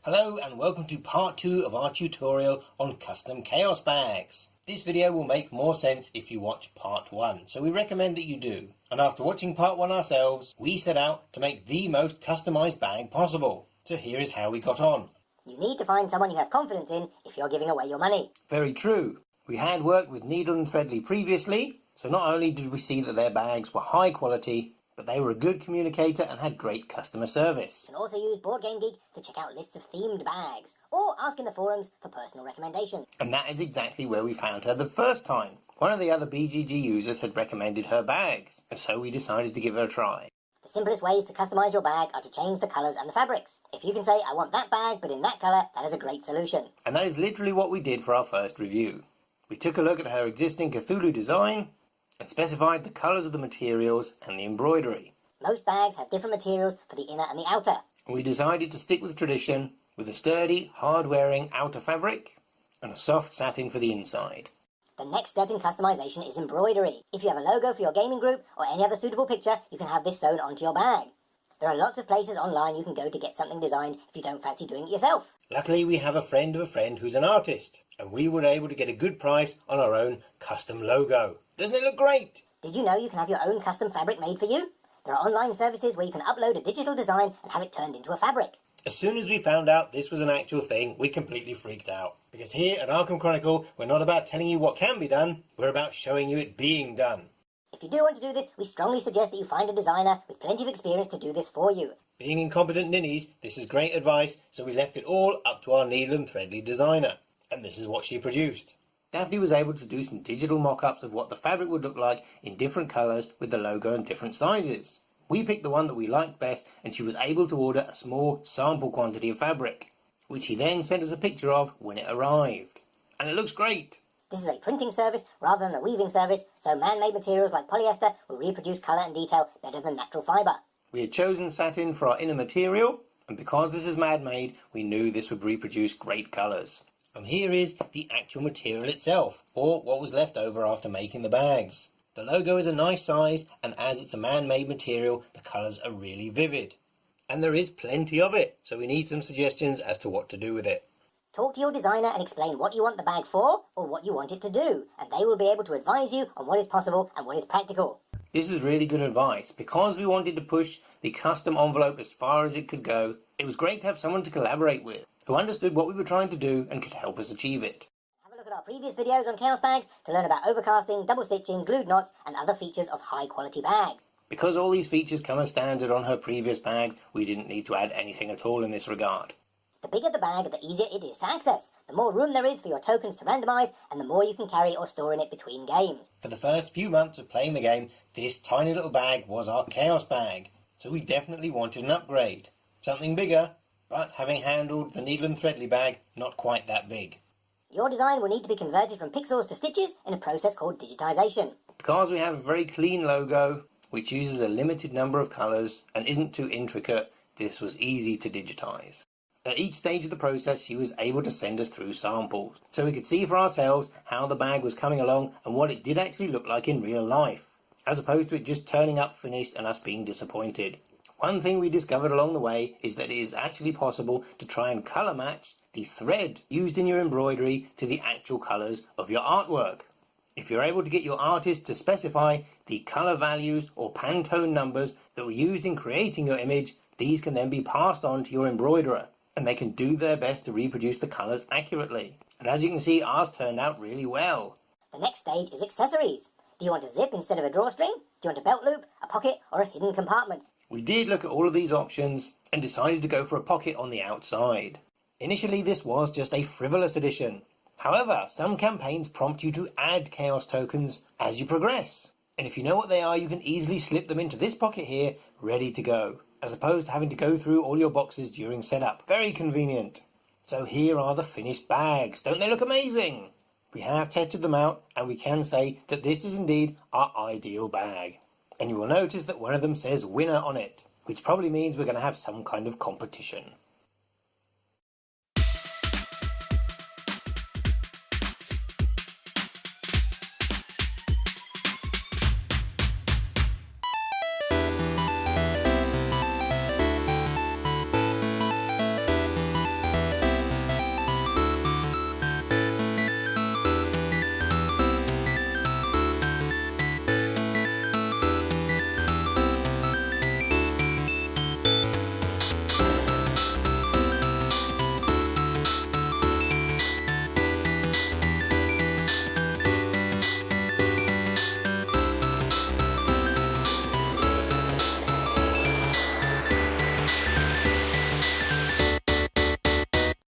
Hello and welcome to part 2 of our tutorial on custom chaos bags. This video will make more sense if you watch part 1, so we recommend that you do. And after watching part 1 ourselves, we set out to make the most customized bag possible. So here is how we got on. You need to find someone you have confidence in if you're giving away your money. Very true. We had worked with Needle and Threadley previously, so not only did we see that their bags were high quality, but they were a good communicator and had great customer service. You can also use Board Game Geek to check out lists of themed bags, or ask in the forums for personal recommendations. And that is exactly where we found her the first time. One of the other BGG users had recommended her bags, and so we decided to give her a try. The simplest ways to customise your bag are to change the colours and the fabrics. If you can say, I want that bag, but in that colour, that is a great solution. And that is literally what we did for our first review. We took a look at her existing Cthulhu design, and specified the colours of the materials and the embroidery. Most bags have different materials for the inner and the outer. We decided to stick with tradition, with a sturdy, hard-wearing outer fabric, and a soft satin for the inside. The next step in customisation is embroidery. If you have a logo for your gaming group, or any other suitable picture, you can have this sewn onto your bag. There are lots of places online you can go to get something designed if you don't fancy doing it yourself. Luckily we have a friend of a friend who's an artist, and we were able to get a good price on our own custom logo. Doesn't it look great? Did you know you can have your own custom fabric made for you? There are online services where you can upload a digital design and have it turned into a fabric. As soon as we found out this was an actual thing, we completely freaked out. Because here at Arkham Chronicle, we're not about telling you what can be done, we're about showing you it being done. If you do want to do this, we strongly suggest that you find a designer with plenty of experience to do this for you. Being incompetent ninnies, this is great advice, so we left it all up to our Needle and Threadley designer. And this is what she produced. Daphne was able to do some digital mock-ups of what the fabric would look like in different colours with the logo and different sizes. We picked the one that we liked best, and she was able to order a small sample quantity of fabric, which she then sent us a picture of when it arrived. And it looks great! This is a printing service rather than a weaving service, so man-made materials like polyester will reproduce colour and detail better than natural fibre. We had chosen satin for our inner material, and because this is man-made, we knew this would reproduce great colours. And here is the actual material itself, or what was left over after making the bags. The logo is a nice size, and as it's a man-made material, the colours are really vivid. And there is plenty of it, so we need some suggestions as to what to do with it. Talk to your designer and explain what you want the bag for, or what you want it to do, and they will be able to advise you on what is possible and what is practical. This is really good advice. Because we wanted to push the custom envelope as far as it could go, it was great to have someone to collaborate with, who understood what we were trying to do and could help us achieve it. Have a look at our previous videos on chaos bags to learn about overcasting, double stitching, glued knots and other features of high quality bag. Because all these features come as standard on her previous bags, we didn't need to add anything at all in this regard. The bigger the bag, the easier it is to access. The more room there is for your tokens to randomise, and the more you can carry or store in it between games. For the first few months of playing the game, this tiny little bag was our chaos bag, so we definitely wanted an upgrade. Something bigger, but having handled the Needle and Threadley bag, not quite that big. Your design will need to be converted from pixels to stitches in a process called digitisation. Because we have a very clean logo, which uses a limited number of colours and isn't too intricate, this was easy to digitise. At each stage of the process, she was able to send us through samples, so we could see for ourselves how the bag was coming along and what it did actually look like in real life, as opposed to it just turning up finished and us being disappointed. One thing we discovered along the way is that it is actually possible to try and colour match the thread used in your embroidery to the actual colours of your artwork. If you're able to get your artist to specify the colour values or Pantone numbers that were used in creating your image, these can then be passed on to your embroiderer, and they can do their best to reproduce the colours accurately. And as you can see, ours turned out really well. The next stage is accessories. Do you want a zip instead of a drawstring? Do you want a belt loop, a pocket or a hidden compartment? We did look at all of these options and decided to go for a pocket on the outside. Initially this was just a frivolous addition. However, some campaigns prompt you to add chaos tokens as you progress. And if you know what they are, you can easily slip them into this pocket here, ready to go, as opposed to having to go through all your boxes during setup. Very convenient. So here are the finished bags. Don't they look amazing? We have tested them out, and we can say that this is indeed our ideal bag. And you will notice that one of them says winner on it, which probably means we're going to have some kind of competition.